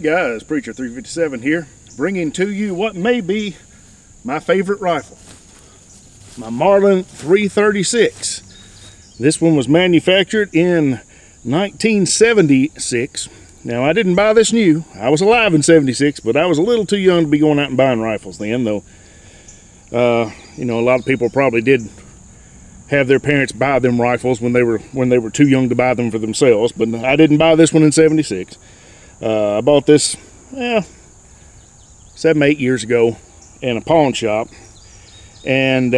guys, Preacher 357 here, bringing to you what may be my favorite rifle, my Marlin 336. This one was manufactured in 1976. Now, I didn't buy this new. I was alive in 76, but I was a little too young to be going out and buying rifles then, though. You know, a lot of people probably did have their parents buy them rifles when they were too young to buy them for themselves, but I didn't buy this one in 76. I bought this 7-8 years ago in a pawn shop, and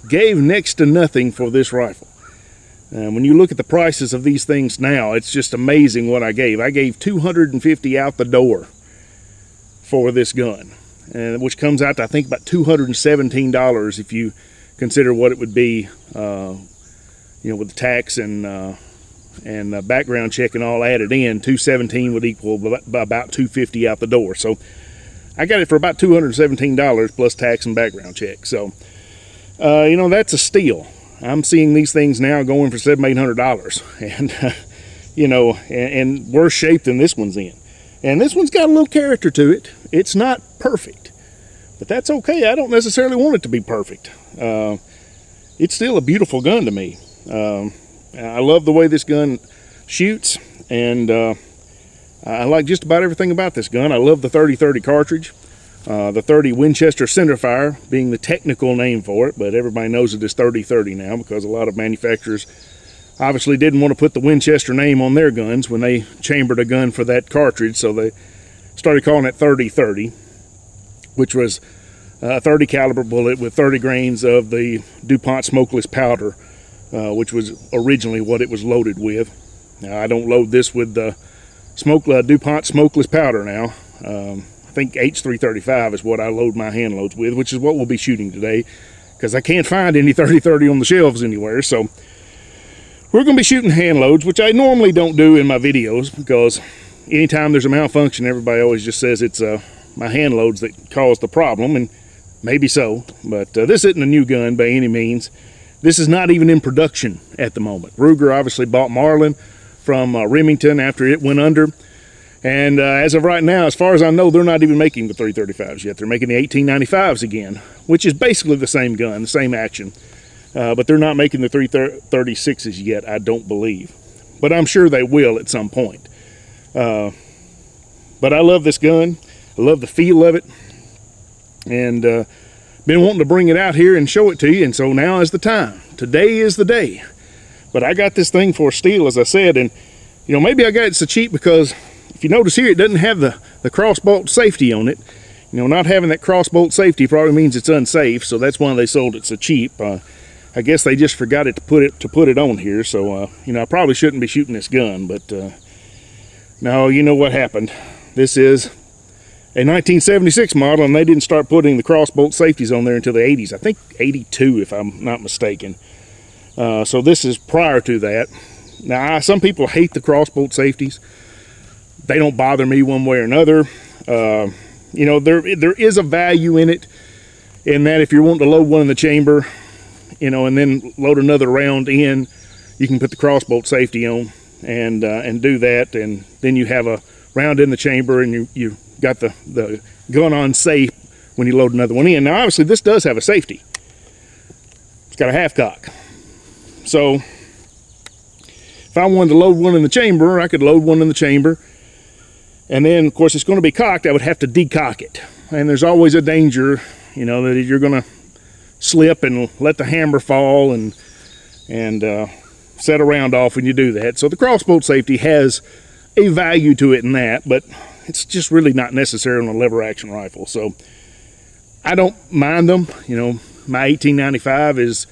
gave next to nothing for this rifle. When you look at the prices of these things now, it's just amazing what I gave. I gave $250 out the door for this gun, which comes out to, I think, about $217 if you consider what it would be, you know, with the tax and background check and all added in. $217 would equal about $250 out the door. So I got it for about $217 plus tax and background check. So you know, that's a steal. I'm seeing these things now going for $700-800, and you know, in worse shape than this one's in. And this one's got a little character to it. It's not perfect, but that's okay. I don't necessarily want it to be perfect. It's still a beautiful gun to me. I love the way this gun shoots, and I like just about everything about this gun. I love the 30-30 cartridge. The 30 Winchester centerfire being the technical name for it, but everybody knows it as 30-30 now because a lot of manufacturers obviously didn't want to put the Winchester name on their guns when they chambered a gun for that cartridge, so they started calling it 30-30, which was a 30 caliber bullet with 30 grains of the DuPont smokeless powder, which was originally what it was loaded with. Now, I don't load this with the DuPont smokeless powder now. I think H335 is what I load my hand loads with, which is what we'll be shooting today, because I can't find any 30-30 on the shelves anywhere. So we're going to be shooting hand loads, which I normally don't do in my videos, because anytime there's a malfunction, everybody always just says it's my hand loads that caused the problem, and maybe so, but this isn't a new gun by any means. This is not even in production at the moment. Ruger obviously bought Marlin from Remington after it went under. And as of right now, as far as I know, they're not even making the 335s yet. They're making the 1895s again, which is basically the same gun, the same action. But they're not making the 336s yet, I don't believe. But I'm sure they will at some point. But I love this gun. I love the feel of it. And been wanting to bring it out here and show it to you. And so now is the time. Today is the day. But I got this thing for a steal, as I said. And, you know, maybe I got it so cheap because if you notice here, it doesn't have the crossbolt safety on it. You know, not having that crossbolt safety probably means it's unsafe, so that's why they sold it so cheap. I guess they just forgot to put it on here, so you know, I probably shouldn't be shooting this gun, but no, you know what happened. This is a 1976 model, and they didn't start putting the crossbolt safeties on there until the 80s. I think 82, if I'm not mistaken. So this is prior to that. Now, some people hate the crossbolt safeties. They don't bother me one way or another. You know, there is a value in it, in that if you're wanting to load one in the chamber, you know, and then load another round in, you can put the crossbolt safety on and do that, and then you have a round in the chamber, and you got the gun on safe when you load another one in. Now, obviously, this does have a safety. It's got a half cock, so if I wanted to load one in the chamber, I could load one in the chamber. And then, of course, it's going to be cocked. I would have to decock it. And there's always a danger, you know, that you're going to slip and let the hammer fall and set a round off when you do that. So the crossbolt safety has a value to it in that, but it's just really not necessary on a lever action rifle. So I don't mind them. You know, my 1895 is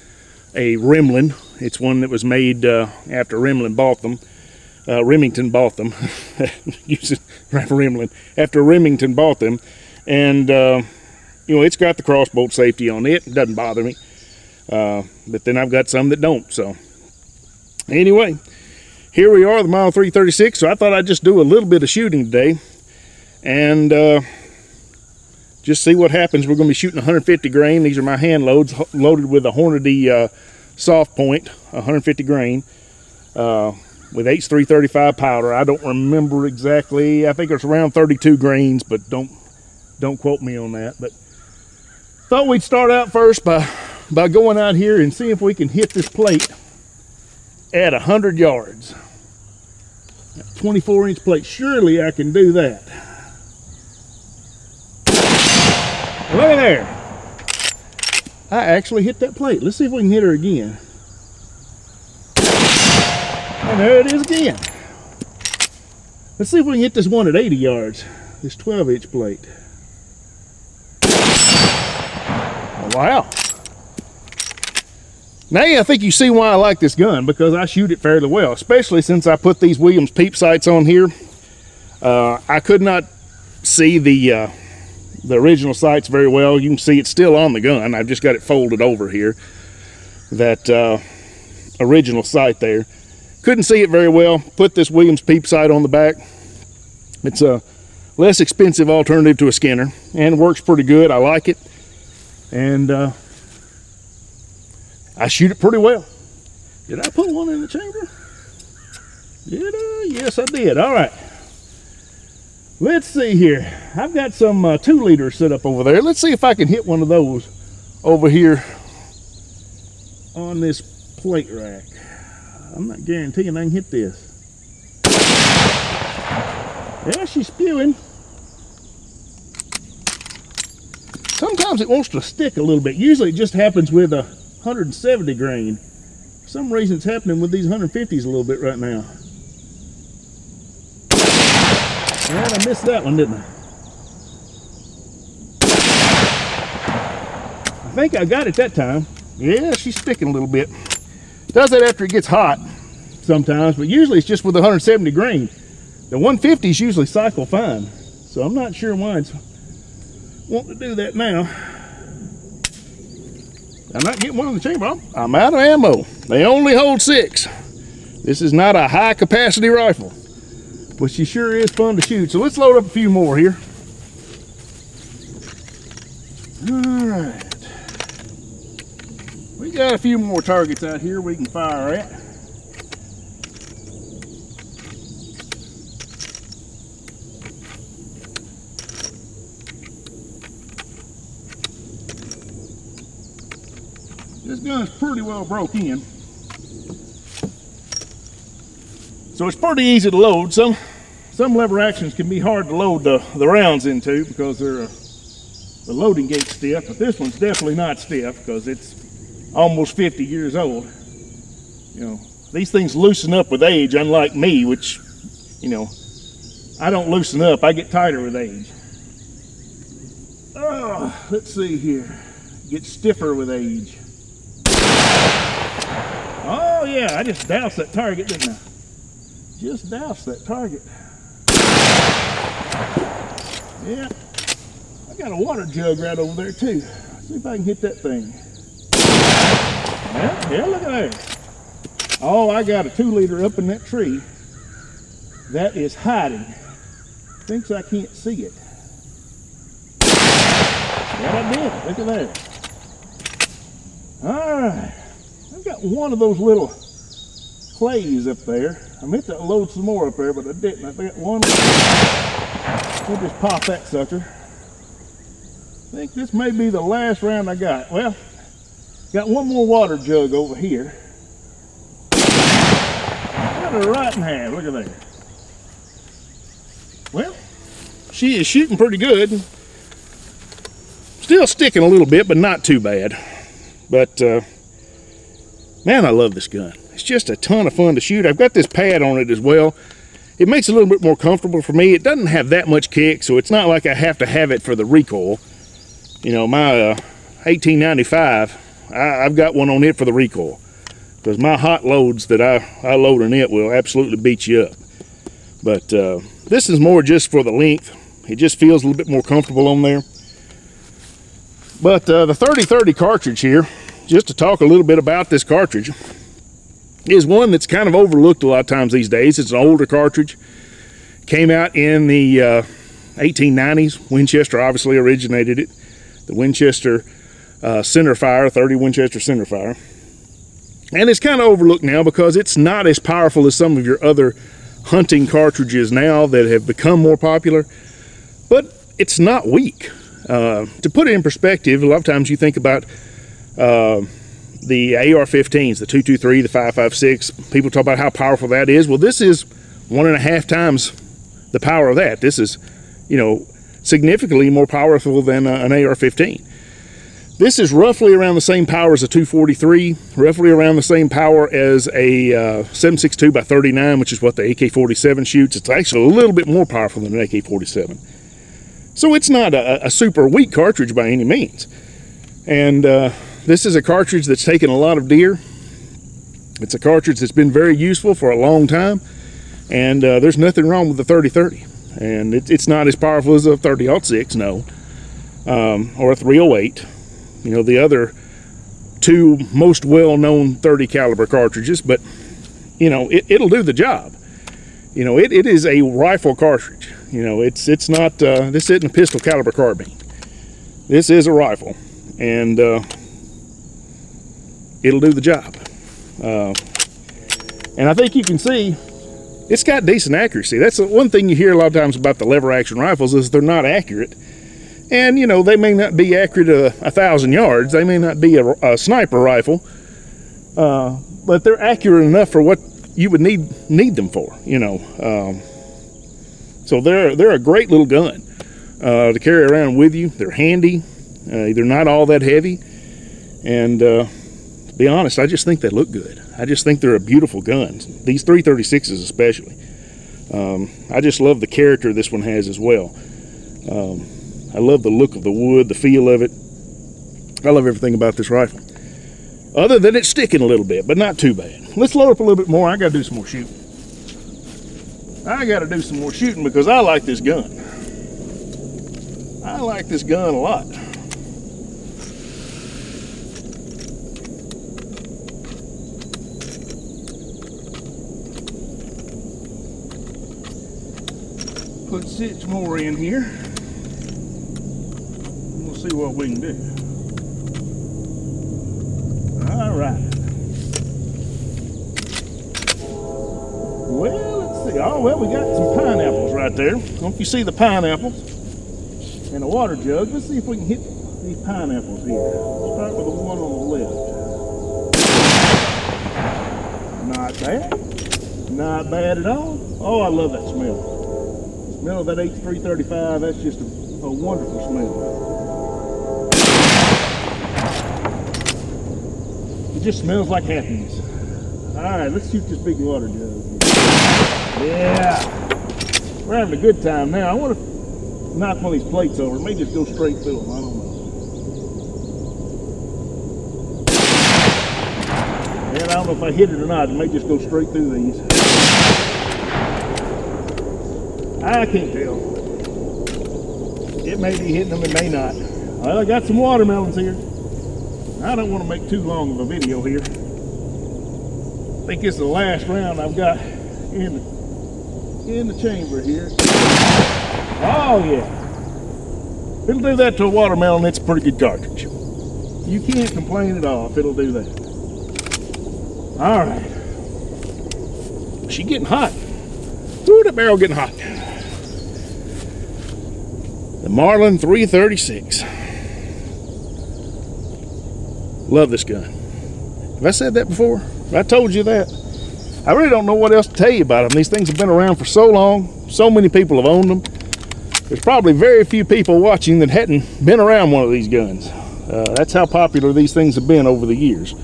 a Remlin. It's one that was made after Remington bought them. After Remington bought them, and you know, it's got the crossbolt safety on it. It doesn't bother me, but then I've got some that don't. So anyway, here we are, the Model 336. So I thought I'd just do a little bit of shooting today, and just see what happens. We're going to be shooting 150 grain. These are my hand loads, loaded with a Hornady soft point, 150 grain. with H335 powder. I don't remember exactly. I think it's around 32 grains, but don't quote me on that. But thought we'd start out first by going out here and see if we can hit this plate at 100 yards. 24-inch plate. Surely I can do that. Look at there. I actually hit that plate. Let's see if we can hit her again. And there it is again. Let's see if we can hit this one at 80 yards. This 12-inch plate. Oh, wow. Now I think you see why I like this gun, because I shoot it fairly well, especially since I put these Williams peep sights on here. I could not see the original sights very well. You can see it's still on the gun. I've just got it folded over here. That original sight there. Couldn't see it very well. Put this Williams peep sight on the back. It's a less expensive alternative to a Skinner and works pretty good. I like it. And I shoot it pretty well. Did I put one in the chamber? Did I? Yes, I did. All right. Let's see here. I've got some 2-liters set up over there. Let's see if I can hit one of those over here on this plate rack. I'm not guaranteeing I can hit this. Yeah, she's spewing. Sometimes it wants to stick a little bit. Usually it just happens with a 170 grain. For some reason it's happening with these 150s a little bit right now. And I missed that one, didn't I? I think I got it that time. Yeah, she's sticking a little bit. Does that after it gets hot sometimes, but usually it's just with 170 grain. The 150s usually cycle fine, so I'm not sure why it's wanting to do that now. I'm not getting one in the chamber. I'm out of ammo. They only hold 6. This is not a high capacity rifle, but she sure is fun to shoot. So let's load up a few more here. All right. We got a few more targets out here we can fire at. This gun's pretty well broke in, so it's pretty easy to load. Some lever actions can be hard to load the rounds into because they're the loading gate's stiff, but this one's definitely not stiff because it's almost 50 years old. You know, these things loosen up with age, unlike me, which, you know, I don't loosen up. I get tighter with age. Oh, let's see here. Get stiffer with age. Oh yeah, I just doused that target, didn't I? Just doused that target. Yeah, I got a water jug right over there too. Let's see if I can hit that thing. Yeah, look at there. Oh, I got a 2-liter up in that tree that is hiding. Thinks I can't see it. Yeah, I did. Look at there. All right. I've got one of those little clays up there. I meant to load some more up there, but I didn't. I've got one. We'll just pop that sucker. I think this may be the last round I got. Well, got one more water jug over here. Got her right in half. Look at that. Well, she is shooting pretty good. Still sticking a little bit, but not too bad. But man, I love this gun. It's just a ton of fun to shoot. I've got this pad on it as well. It makes it a little bit more comfortable for me. It doesn't have that much kick, so it's not like I have to have it for the recoil. You know, my 1895, I've got one on it for the recoil, because my hot loads that I load on it will absolutely beat you up. But this is more just for the length. It just feels a little bit more comfortable on there. But the 3030 cartridge here, just to talk a little bit about this cartridge, is one that's kind of overlooked a lot of times these days. It's an older cartridge. Came out in the 1890s. Winchester obviously originated it. The Winchester centerfire, 30 Winchester centerfire. And it's kind of overlooked now because it's not as powerful as some of your other hunting cartridges now that have become more popular, but it's not weak. To put it in perspective, a lot of times you think about the AR-15s, the 223, the 5.56. People talk about how powerful that is. Well, this is 1.5 times the power of that. This is, you know, significantly more powerful than an AR-15. This is roughly around the same power as a 243, roughly around the same power as a 7.62 by 39, which is what the AK-47 shoots. It's actually a little bit more powerful than an AK-47. So it's not a super weak cartridge by any means. And this is a cartridge that's taken a lot of deer. It's a cartridge that's been very useful for a long time. And there's nothing wrong with the 30-30. And it's not as powerful as a 30-06, no, or a 308. You know, the other two most well-known 30 caliber cartridges, but you know, it'll do the job. You know, it is a rifle cartridge. You know, it's not, this isn't a pistol caliber carbine. This is a rifle, and it'll do the job. And I think you can see it's got decent accuracy. That's the one thing you hear a lot of times about the lever action rifles is they're not accurate. And, you know, they may not be accurate 1,000 yards. They may not be a sniper rifle. But they're accurate enough for what you would need them for, you know. So they're a great little gun to carry around with you. They're handy. They're not all that heavy. And to be honest, I just think they look good. I just think they're a beautiful gun. These 336s especially. I just love the character this one has as well. I love the look of the wood, the feel of it. I love everything about this rifle. Other than it's sticking a little bit, but not too bad. Let's load up a little bit more. I gotta do some more shooting. I gotta do some more shooting because I like this gun. I like this gun a lot. Put 6 more in here. See what we can do. All right. Well, let's see. Oh, well, we got some pineapples right there. I don't know if you see the pineapples and a water jug. Let's see if we can hit these pineapples here. Start with the one on the left. Not bad. Not bad at all. Oh, I love that smell. The smell of that H335. That's just a wonderful smell. Just smells like happiness. All right, let's shoot this big water jug. Yeah, we're having a good time now. I want to knock one of these plates over. It may just go straight through them. I don't know. And I don't know if I hit it or not. It may just go straight through these. I can't tell. It may be hitting them. It may not. Well, I got some watermelons here. I don't want to make too long of a video here. I think it's the last round I've got in the chamber here. Oh yeah. It'll do that to a watermelon. It's a pretty good cartridge. You can't complain at all if it'll do that. All right. She's getting hot. Ooh, that barrel getting hot. The Marlin 336. Love this gun. Have I said that before? Have I told you that? I really don't know what else to tell you about them. These things have been around for so long. So many people have owned them. There's probably very few people watching that hadn't been around one of these guns. That's how popular these things have been over the years.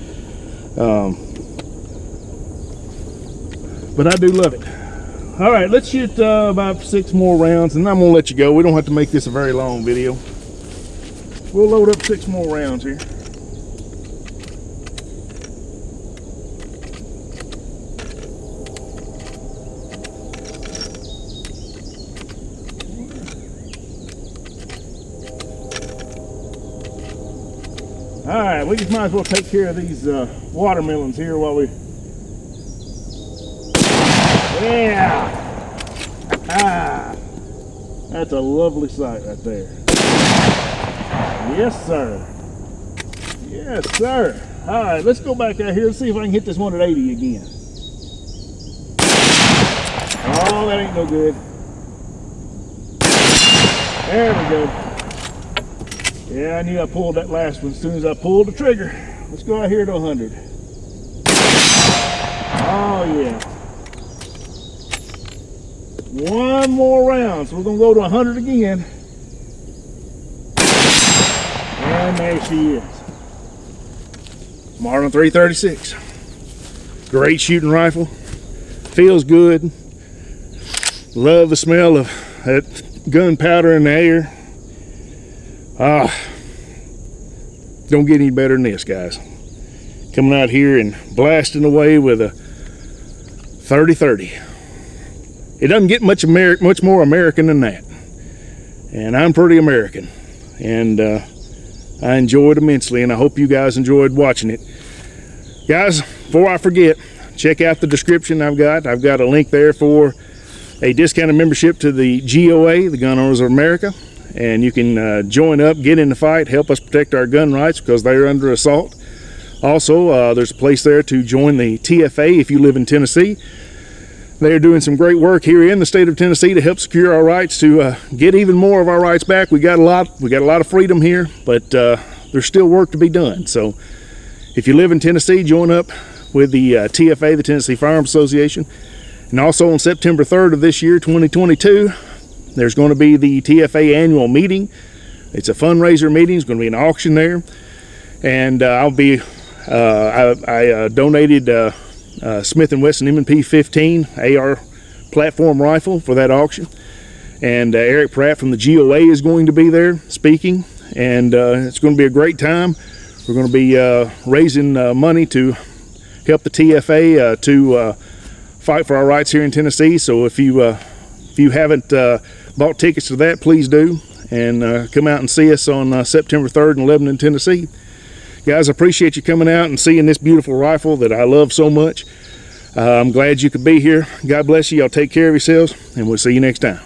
But I do love it. All right, let's shoot about 6 more rounds, and I'm gonna let you go. We don't have to make this a very long video. We'll load up 6 more rounds here. All right, we just might as well take care of these watermelons here while we... Yeah! Ah! That's a lovely sight right there. Yes, sir. Yes, sir. All right, let's go back out here and see if I can hit this one at 80 again. Oh, that ain't no good. There we go. Yeah, I knew I pulled that last one as soon as I pulled the trigger. Let's go out here to 100. Oh yeah. One more round, so we're gonna go to 100 again. And there she is. Marlin 336. Great shooting rifle. Feels good. Love the smell of that gunpowder in the air. Don't get any better than this, guys. Coming out here and blasting away with a 30-30. It doesn't get much more American than that. And I'm pretty American. And I enjoyed immensely, and I hope you guys enjoyed watching it. Guys, before I forget, check out the description I've got a link there for a discounted membership to the GOA, the Gun Owners of America, and you can join up, get in the fight, help us protect our gun rights because they're under assault. Also, there's a place there to join the TFA if you live in Tennessee. They're doing some great work here in the state of Tennessee to help secure our rights, to get even more of our rights back. We got a lot of freedom here, but there's still work to be done. So if you live in Tennessee, join up with the TFA, the Tennessee Firearms Association. And also on September 3rd of this year, 2022, there's going to be the TFA annual meeting. It's a fundraiser meeting. It's going to be an auction there. And I donated Smith & Wesson M&P 15 AR platform rifle for that auction. And Eric Pratt from the GOA is going to be there speaking. And it's going to be a great time. We're going to be raising money to help the TFA to fight for our rights here in Tennessee. So if you haven't bought tickets to that, please do, and come out and see us on September 3rd in Lebanon, Tennessee. Guys, I appreciate you coming out and seeing this beautiful rifle that I love so much. I'm glad you could be here. God bless you. Y'all take care of yourselves, and we'll see you next time.